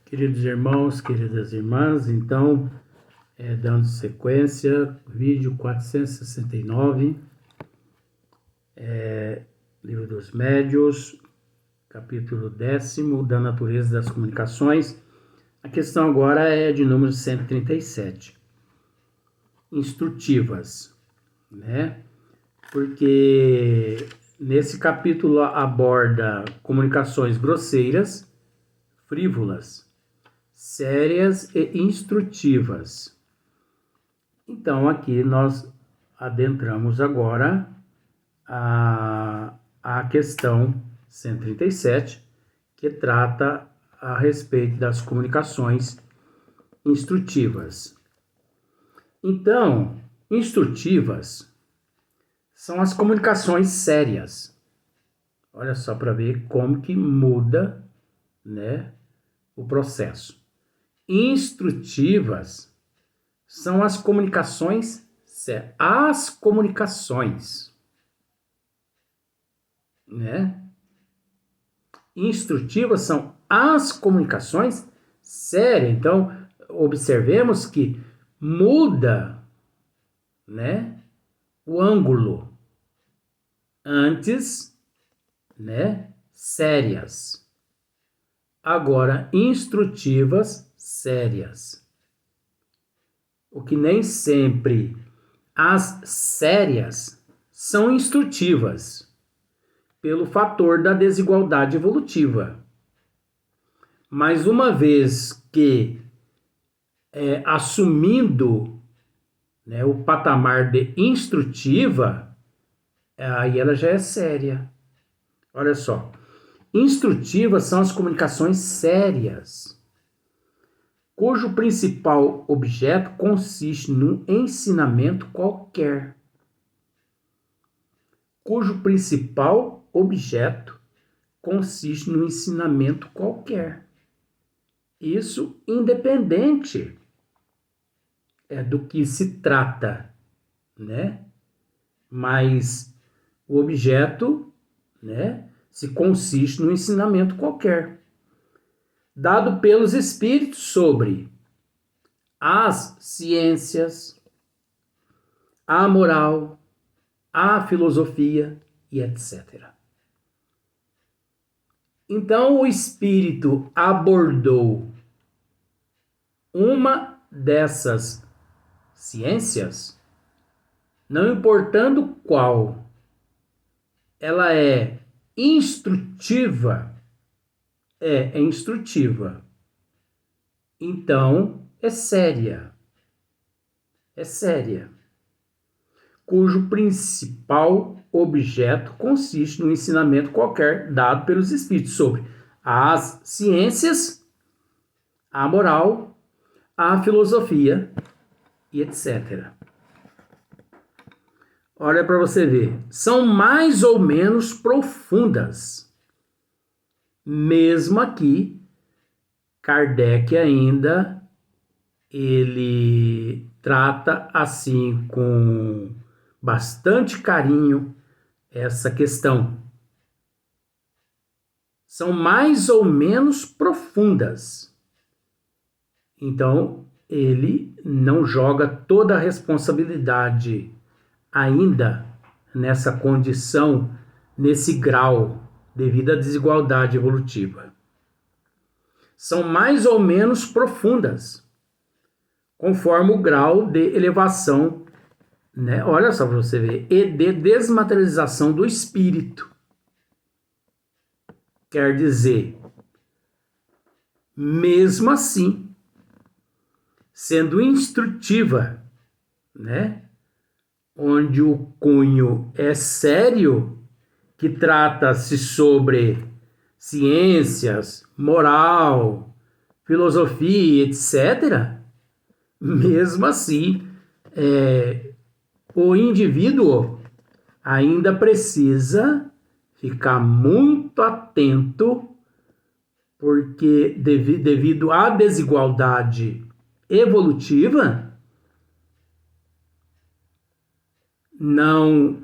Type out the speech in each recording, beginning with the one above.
Queridos irmãos, queridas irmãs, então, dando sequência, vídeo 469, Livro dos Médiuns, capítulo 10º, da natureza das comunicações. A questão agora é de número 137, instrutivas, né? Porque nesse capítulo aborda comunicações grosseiras, frívolas, sérias e instrutivas. Então, aqui nós adentramos agora a questão 137, que trata a respeito das comunicações instrutivas. Então, instrutivas são as comunicações sérias. Olha só para ver como que muda, né, o processo. Instrutivas são as comunicações sérias. As comunicações, né? Instrutivas são as comunicações sérias. Então, observemos que muda, né, o ângulo. Antes, né, sérias. Agora, instrutivas, sérias. O que nem sempre as sérias são instrutivas, pelo fator da desigualdade evolutiva. Mas uma vez que assumindo, né, o patamar de instrutiva, aí ela já é séria. Olha só. Instrutivas são as comunicações sérias, cujo principal objeto consiste num ensinamento qualquer. Cujo principal objeto consiste num ensinamento qualquer. Isso independente do que se trata, né? Mas o objeto, né, se consiste num ensinamento qualquer, dado pelos espíritos sobre as ciências, a moral, a filosofia e etc. Então o espírito abordou uma dessas ciências, não importando qual, ela é instrutiva, é instrutiva. Então, é séria. É séria. Cujo principal objeto consiste no ensinamento qualquer dado pelos espíritos sobre as ciências, a moral, a filosofia e etc. Olha para você ver. São mais ou menos profundas. Mesmo aqui, Kardec ainda ele trata assim com bastante carinho essa questão. São mais ou menos profundas. Então, ele não joga toda a responsabilidade ainda nessa condição, nesse grau, devido à desigualdade evolutiva. São mais ou menos profundas, conforme o grau de elevação, né? Olha só para você ver, e de desmaterialização do espírito. Quer dizer, mesmo assim, sendo instrutiva, né? Onde o cunho é sério, que trata-se sobre ciências, moral, filosofia, etc., mesmo assim, o indivíduo ainda precisa ficar muito atento, porque devido à desigualdade evolutiva, não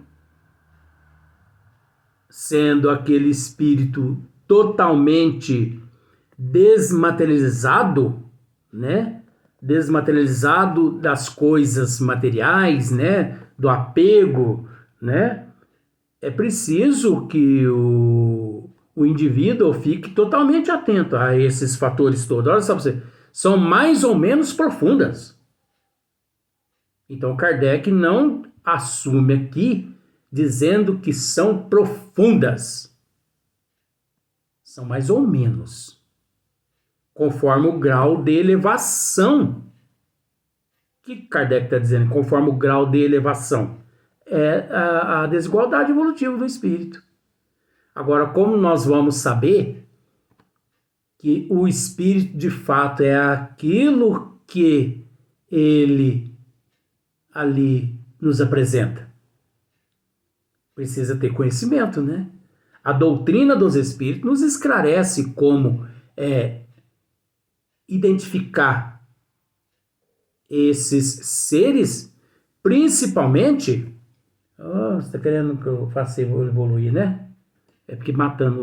sendo aquele espírito totalmente desmaterializado, né? Desmaterializado das coisas materiais, né? Do apego, né? É preciso que o indivíduo fique totalmente atento a esses fatores todos. Olha só pra você, são mais ou menos profundas. Então Kardec não assume aqui dizendo que são profundas. São mais ou menos, conforme o grau de elevação. O que Kardec está dizendo? Conforme o grau de elevação. É a desigualdade evolutiva do espírito. Agora, como nós vamos saber que o espírito de fato é aquilo que ele ali nos apresenta? Precisa ter conhecimento, né? A doutrina dos espíritos nos esclarece como identificar esses seres, principalmente. Oh, você está querendo que eu faça evoluir, né? É porque matando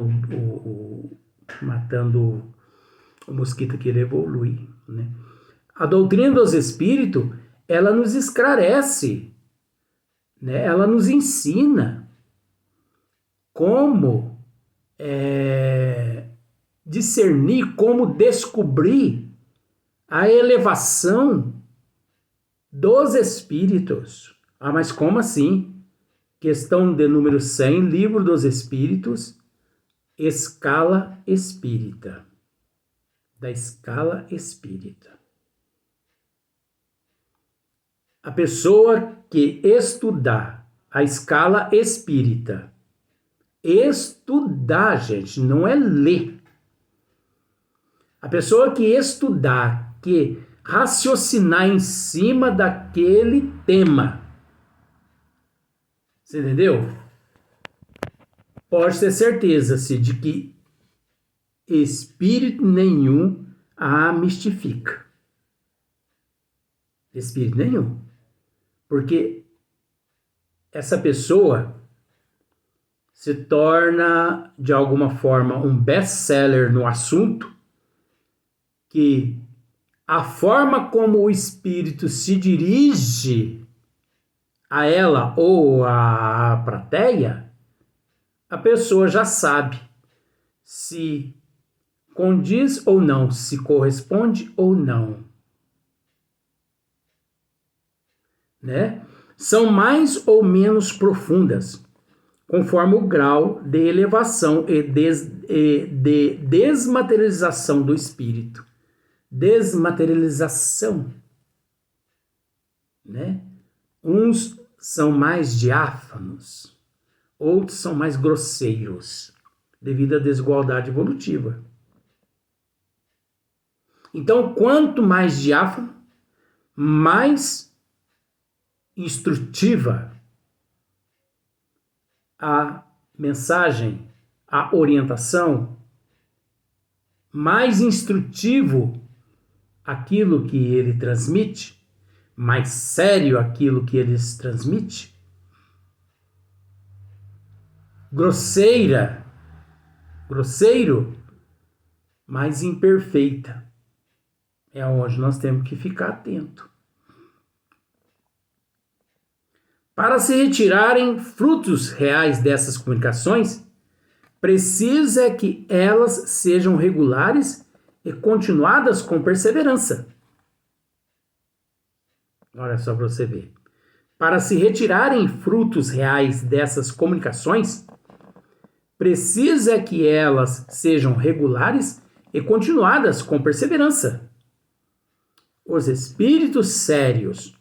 o mosquito aqui, ele evolui, né? A doutrina dos espíritos, ela nos esclarece, né? Ela nos ensina como discernir, como descobrir a elevação dos espíritos. Ah, mas como assim? Questão de número 100, Livro dos Espíritos, Escala Espírita. Da escala espírita. A pessoa que estudar a escala espírita, estudar, gente, não é ler. A pessoa que estudar, que raciocinar em cima daquele tema, você entendeu? Pode ter certeza-se de que espírito nenhum a mistifica. Espírito nenhum. Porque essa pessoa se torna, de alguma forma, um best-seller no assunto, que a forma como o espírito se dirige a ela ou à plateia, a pessoa já sabe se condiz ou não, se corresponde ou não, né? São mais ou menos profundas, conforme o grau de elevação e de desmaterialização do espírito. Desmaterialização, né? Uns são mais diáfanos, outros são mais grosseiros, devido à desigualdade evolutiva. Então, quanto mais diáfano, mais instrutiva a mensagem, a orientação, mais instrutivo aquilo que ele transmite, mais sério aquilo que ele transmite, grosseiro, mais imperfeita. É onde nós temos que ficar atento. Para se retirarem frutos reais dessas comunicações, precisa que elas sejam regulares e continuadas com perseverança. Olha só para você ver. Para se retirarem frutos reais dessas comunicações, precisa que elas sejam regulares e continuadas com perseverança. Os espíritos sérios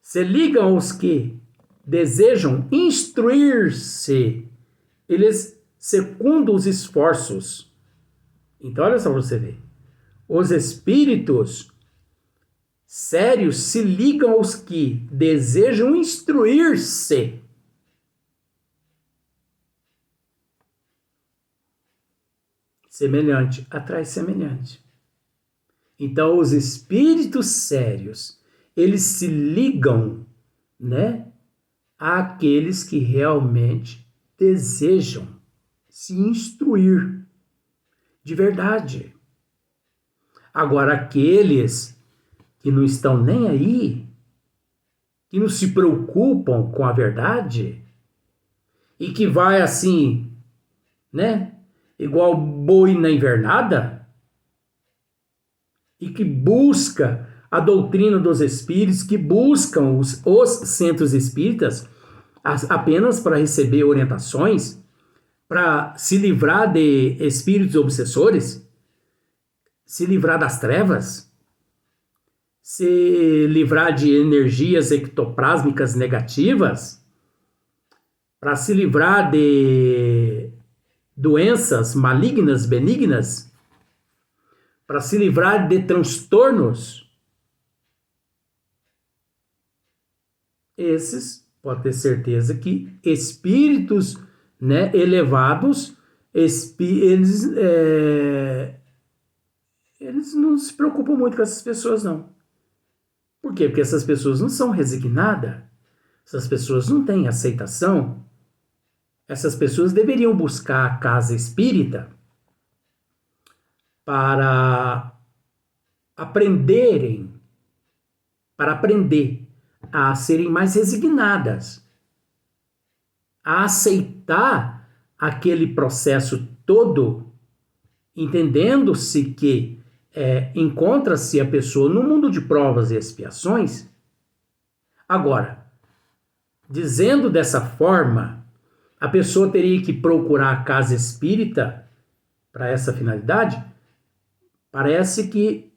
se ligam aos que desejam instruir-se. Eles secundam os esforços. Então, olha só para você ver. Os espíritos sérios se ligam aos que desejam instruir-se. Semelhante atrai semelhante. Então, os espíritos sérios, eles se ligam, né, àqueles que realmente desejam se instruir de verdade. Agora, aqueles que não estão nem aí, que não se preocupam com a verdade, e que vai assim, né, igual boi na invernada, e que busca a doutrina dos espíritos, que buscam os centros espíritas apenas para receber orientações, para se livrar de espíritos obsessores, se livrar das trevas, se livrar de energias ectoplásmicas negativas, para se livrar de doenças malignas, benignas, para se livrar de transtornos. Esses, pode ter certeza que espíritos, né, elevados, eles não se preocupam muito com essas pessoas, não. Por quê? Porque essas pessoas não são resignadas, essas pessoas não têm aceitação, essas pessoas deveriam buscar a casa espírita para aprender a serem mais resignadas, a aceitar aquele processo todo, entendendo-se que encontra-se a pessoa no mundo de provas e expiações. Agora, dizendo dessa forma, a pessoa teria que procurar a casa espírita para essa finalidade? Parece que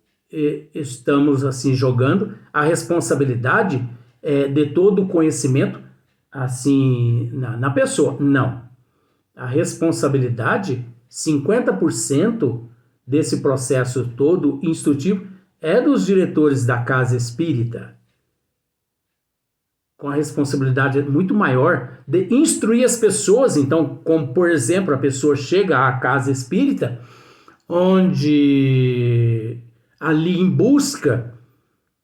estamos assim jogando a responsabilidade de todo o conhecimento assim na pessoa. Não. A responsabilidade, 50% desse processo todo instrutivo é dos diretores da casa espírita, com a responsabilidade muito maior de instruir as pessoas. Então, como por exemplo, a pessoa chega à casa espírita, onde ali em busca,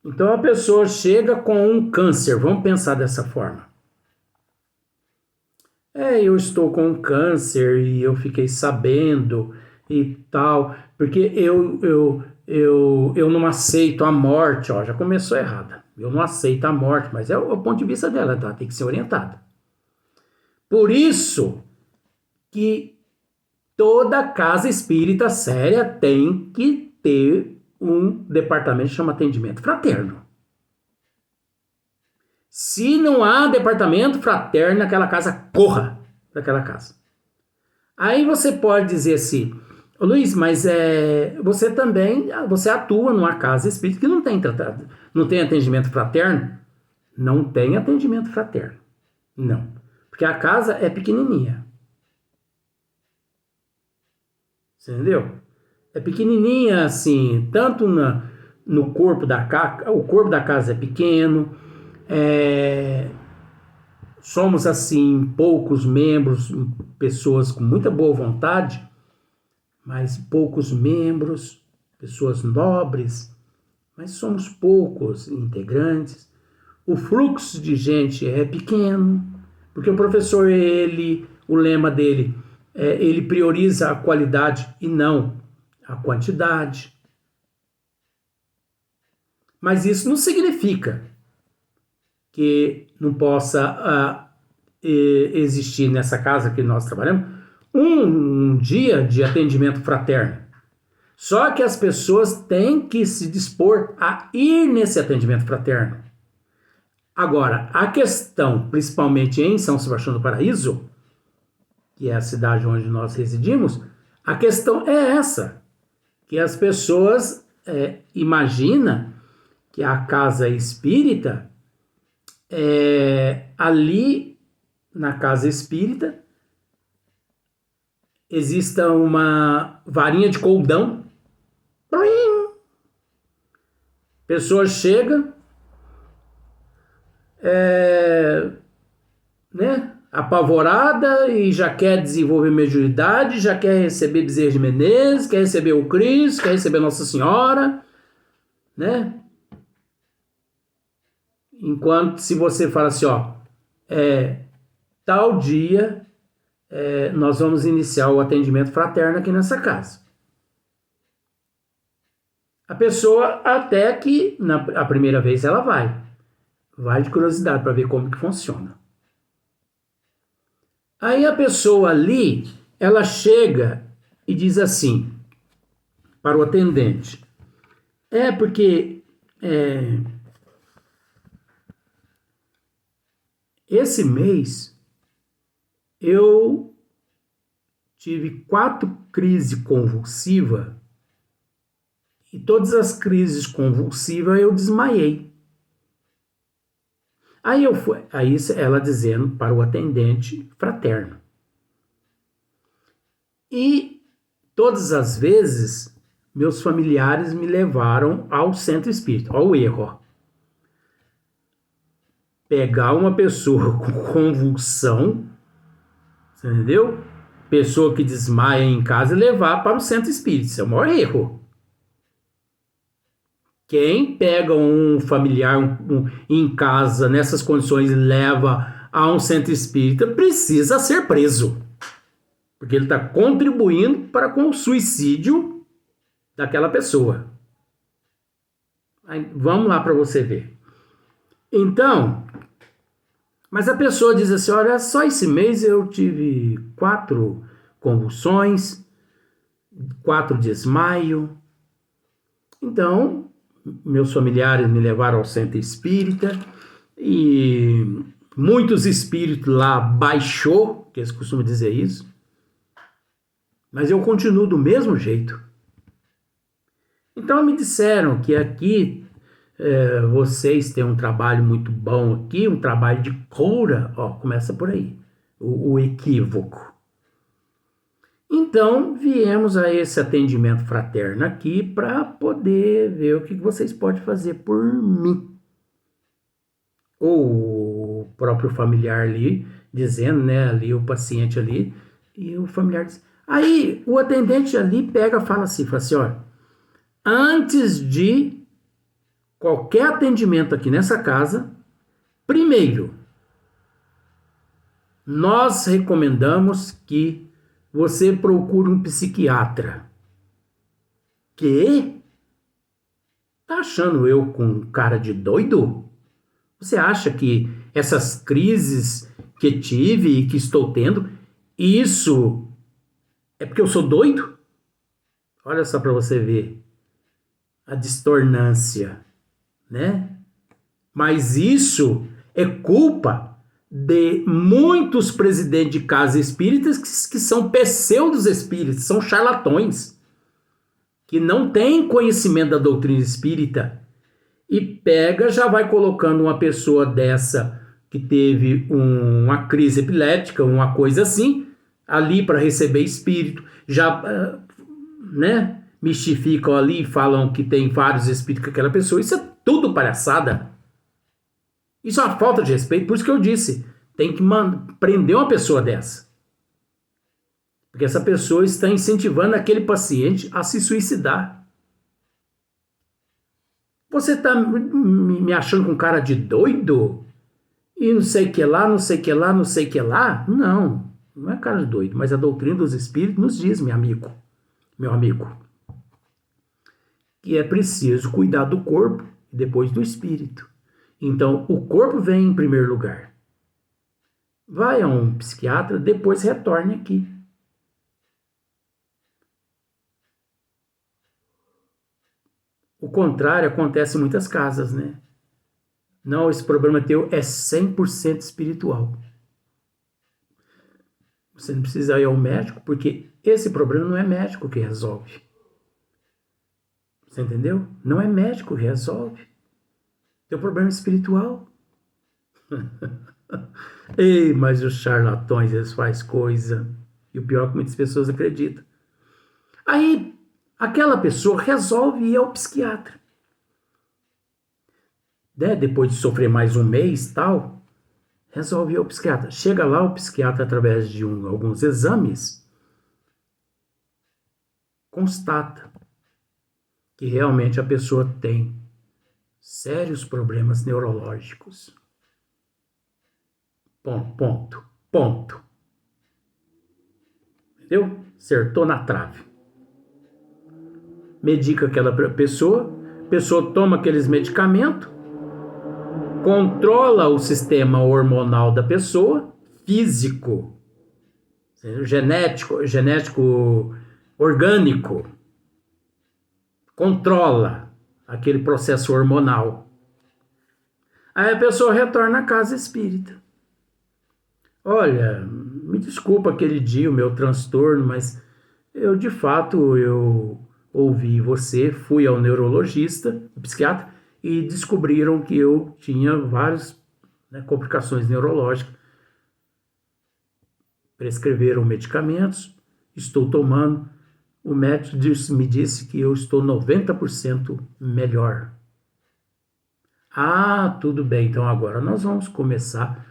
então a pessoa chega com um câncer, vamos pensar dessa forma. Eu estou com um câncer e eu fiquei sabendo e tal, porque eu não aceito a morte, ó, já começou errada. Eu não aceito a morte, mas é o ponto de vista dela, tá? Tem que ser orientada. Por isso que toda casa espírita séria tem que ter um departamento que chama atendimento fraterno. Se não há departamento fraterno naquela casa, corra daquela casa. Aí você pode dizer assim, Luiz, mas você também, você atua numa casa espírita que não tem tratado, não tem atendimento fraterno? Não tem atendimento fraterno. Não. Porque a casa é pequenininha. Você entendeu? É pequenininha assim, tanto no corpo da casa, o corpo da casa é pequeno, somos assim poucos membros, pessoas com muita boa vontade, mas poucos membros, pessoas nobres, mas somos poucos integrantes. O fluxo de gente é pequeno, porque o professor, o lema dele, ele prioriza a qualidade e não a quantidade. Mas isso não significa que não possa existir nessa casa que nós trabalhamos um dia de atendimento fraterno. Só que as pessoas têm que se dispor a ir nesse atendimento fraterno. Agora, a questão, principalmente em São Sebastião do Paraíso, que é a cidade onde nós residimos, a questão é essa, que as pessoas imaginam que a casa espírita, ali na casa espírita, exista uma varinha de coldão, pessoa chega, apavorada e já quer desenvolver mediunidade, já quer receber Bezerra de Menezes, quer receber o Cristo, quer receber Nossa Senhora, né? Enquanto se você fala assim, tal dia nós vamos iniciar o atendimento fraterno aqui nessa casa. A pessoa, até que a primeira vez ela vai de curiosidade para ver como que funciona. Aí a pessoa ali, ela chega e diz assim para o atendente: porque esse mês eu tive 4 crises convulsivas e todas as crises convulsivas eu desmaiei. Aí ela dizendo para o atendente fraterno. E todas as vezes meus familiares me levaram ao centro espírita. Olha o erro. Ó. Pegar uma pessoa com convulsão, entendeu? Pessoa que desmaia em casa e levar para o centro espírita. Isso é o maior erro. Quem pega um familiar em casa nessas condições e leva a um centro espírita precisa ser preso. Porque ele está contribuindo para com o suicídio daquela pessoa. Aí, vamos lá para você ver. Então, mas a pessoa diz assim, olha, só esse mês eu tive 4 convulsões, 4 desmaios. Então, meus familiares me levaram ao centro espírita e muitos espíritos lá baixou, que eles costumam dizer isso, mas eu continuo do mesmo jeito. Então me disseram que aqui vocês têm um trabalho muito bom aqui, um trabalho de cura, ó, começa por aí, o equívoco. Então viemos a esse atendimento fraterno aqui para poder ver o que vocês podem fazer por mim. Ou o próprio familiar ali, dizendo, né, ali o paciente ali, e o familiar diz. Aí o atendente ali pega e fala assim, olha, antes de qualquer atendimento aqui nessa casa, primeiro, nós recomendamos que você procure um psiquiatra. Que? Tá achando eu com cara de doido? Você acha que essas crises que tive e que estou tendo, isso é porque eu sou doido? Olha só para você ver a distornância, né? Mas isso é culpa de muitos presidentes de casas espíritas que são pseudos espíritas, são charlatões, que não têm conhecimento da doutrina espírita e pega, já vai colocando uma pessoa dessa que teve uma crise epilética, uma coisa assim, ali para receber espírito, já, né, mistificam ali, falam que tem vários espíritos com aquela pessoa, isso é tudo palhaçada. Isso é uma falta de respeito, por isso que eu disse, tem que prender uma pessoa dessa. Porque essa pessoa está incentivando aquele paciente a se suicidar. Você está me achando com cara de doido? E não sei o que lá, não sei o que lá, não sei o que lá? Não, não é cara de doido, mas a doutrina dos espíritos nos diz, meu amigo, que é preciso cuidar do corpo e depois do espírito. Então, o corpo vem em primeiro lugar. Vai a um psiquiatra, depois retorne aqui. O contrário acontece em muitas casas, né? Não, esse problema teu é 100% espiritual. Você não precisa ir ao médico, porque esse problema não é médico que resolve. Você entendeu? Não é médico que resolve. Teu problema é espiritual. Ei, mas os charlatões, eles fazem coisa. E o pior é que muitas pessoas acreditam. Aí, aquela pessoa resolve ir ao psiquiatra. Né? Depois de sofrer mais um mês, tal, resolve ir ao psiquiatra. Chega lá, o psiquiatra, através de alguns exames, constata que realmente a pessoa tem sérios problemas neurológicos. Ponto. Entendeu? Acertou na trave. medica aquela pessoa, a pessoa toma aqueles medicamentos, controla o sistema hormonal da pessoa, físico, genético, orgânico, controla aquele processo hormonal. Aí a pessoa retorna à casa espírita. Olha, me desculpa aquele dia o meu transtorno, mas de fato, eu ouvi você, fui ao neurologista, psiquiatra, e descobriram que eu tinha várias complicações neurológicas. Prescreveram medicamentos, estou tomando. O médico me disse que eu estou 90% melhor. Ah, tudo bem, então agora nós vamos começar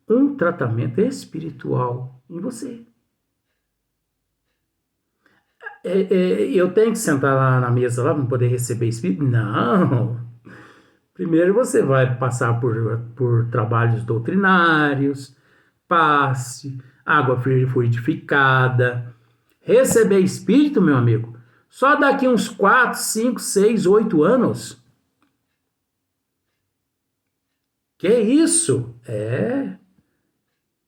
um tratamento espiritual em você. Eu tenho que sentar lá na mesa lá para poder receber espírito? Não. Primeiro você vai passar por trabalhos doutrinários, passe, água fluidificada. Receber espírito, meu amigo, só daqui uns 4, 5, 6, 8 anos. Que isso?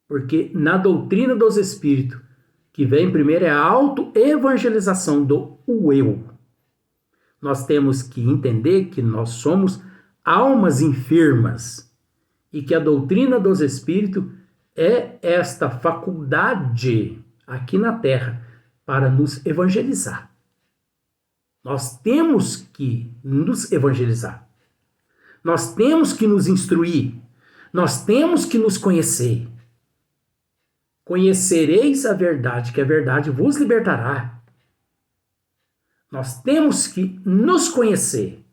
Porque na doutrina dos espíritos, que vem primeiro é a autoevangelização do eu. Nós temos que entender que nós somos almas enfermas e que a doutrina dos espíritos é esta faculdade aqui na Terra para nos evangelizar. Nós temos que nos evangelizar. Nós temos que nos instruir. Nós temos que nos conhecer. Conhecereis a verdade, que a verdade vos libertará. Nós temos que nos conhecer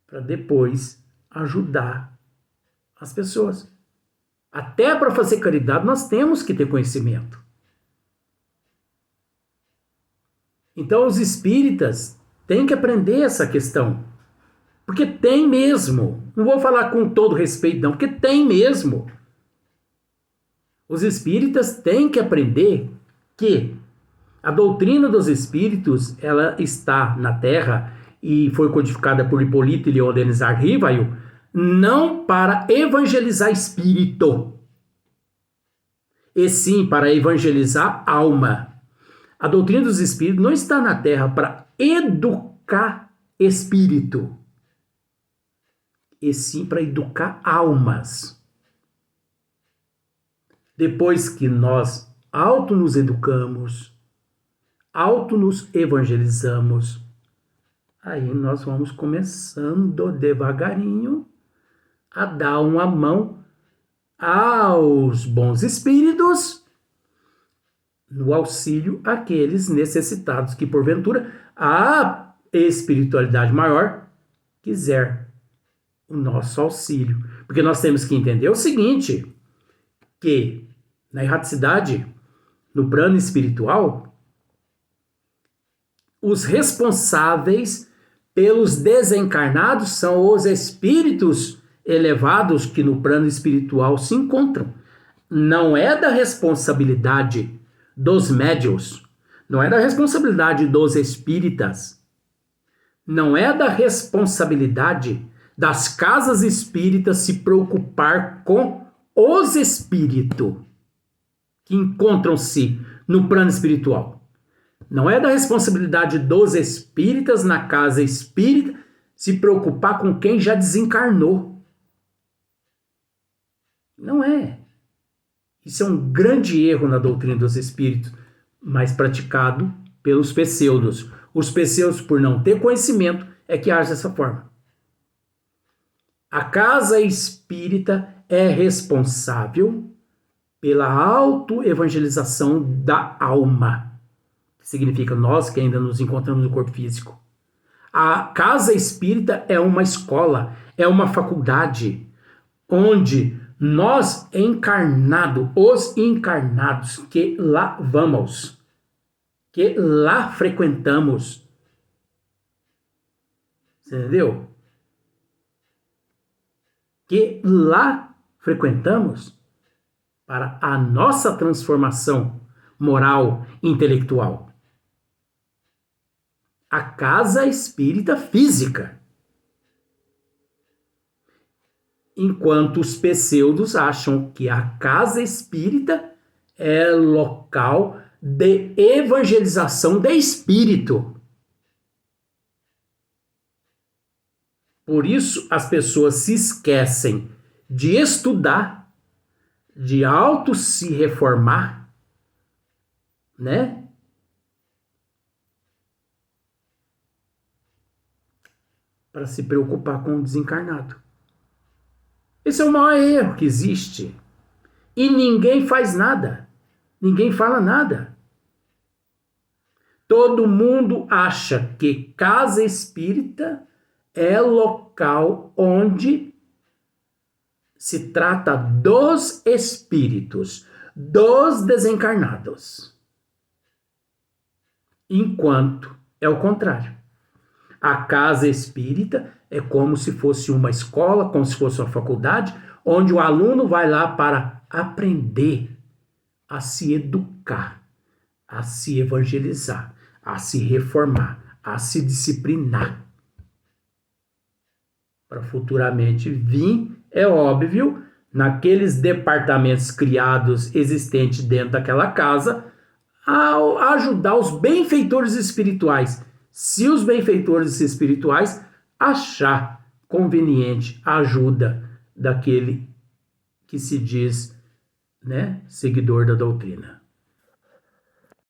para depois ajudar as pessoas. Até para fazer caridade nós temos que ter conhecimento. Então os espíritas têm que aprender essa questão. Porque tem mesmo. Não vou falar com todo respeito não, porque tem mesmo. Os espíritas têm que aprender que a doutrina dos espíritos, ela está na Terra e foi codificada por Hipólito e Leon Denis Rivail, não para evangelizar espírito, e sim para evangelizar alma. A doutrina dos espíritos não está na Terra para educar espírito, e sim para educar almas. Depois que nós nos educamos, nos evangelizamos, aí nós vamos começando devagarinho a dar uma mão aos bons espíritos no auxílio àqueles necessitados que, porventura, a espiritualidade maior quiser o nosso auxílio. Porque nós temos que entender o seguinte, que na erraticidade, no plano espiritual, os responsáveis pelos desencarnados são os espíritos elevados que no plano espiritual se encontram. Não é da responsabilidade dos médiuns, não é da responsabilidade dos espíritas, não é da responsabilidade das casas espíritas se preocupar com os espíritos que encontram-se no plano espiritual. Não é da responsabilidade dos espíritas na casa espírita se preocupar com quem já desencarnou. Não é. Isso é um grande erro na doutrina dos espíritos, mas praticado pelos pseudos. Os pseudos, por não ter conhecimento, é que agem dessa forma. A casa espírita é responsável pela autoevangelização da alma, que significa nós que ainda nos encontramos no corpo físico. A casa espírita é uma escola, é uma faculdade, onde nós encarnados, os encarnados que lá vamos, que lá frequentamos, você entendeu? Que lá frequentamos para a nossa transformação moral e intelectual. a casa espírita física. Enquanto os pseudos acham que a casa espírita é local de evangelização de espírito. Por isso, as pessoas se esquecem de estudar, de se reformar, né? Para se preocupar com o desencarnado. Esse é o maior erro que existe. E ninguém faz nada. Ninguém fala nada. Todo mundo acha que casa espírita é local onde se trata dos espíritos, dos desencarnados. Enquanto é o contrário. A casa espírita é como se fosse uma escola, como se fosse uma faculdade, onde o aluno vai lá para aprender a se educar, a se evangelizar, a se reformar, a se disciplinar. Para futuramente vir, é óbvio, naqueles departamentos criados, existentes dentro daquela casa, a ajudar os benfeitores espirituais. Se os benfeitores espirituais achar conveniente a ajuda daquele que se diz, né, seguidor da doutrina.